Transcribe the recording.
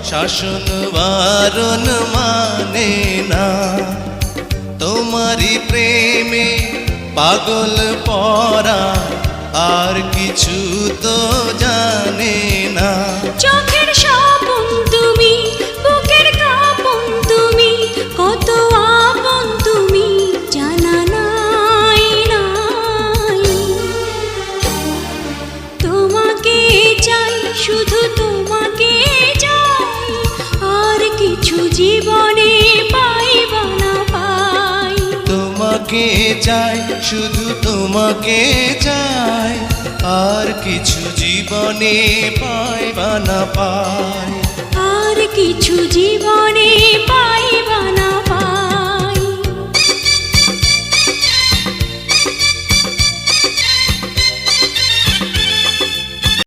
শাসন বারণ মানে না। তোমারই প্রেমে পাগল পরা আর কিছু তো জানে না। চোখের স্বপন তুমি, বুকের কাঁপন তুমি, কত আপন তুমি জানা নাই নাই। তোমাকে চাই, শুধু তোমাকে চাই, আর কিছু জীবনে পাইবা না পাই। তোমাকে চাই, শুধু তোমাকে চাই, আর কিছু জীবনে পাইবা না পাই। আর কিছু জীবনে পাইবা না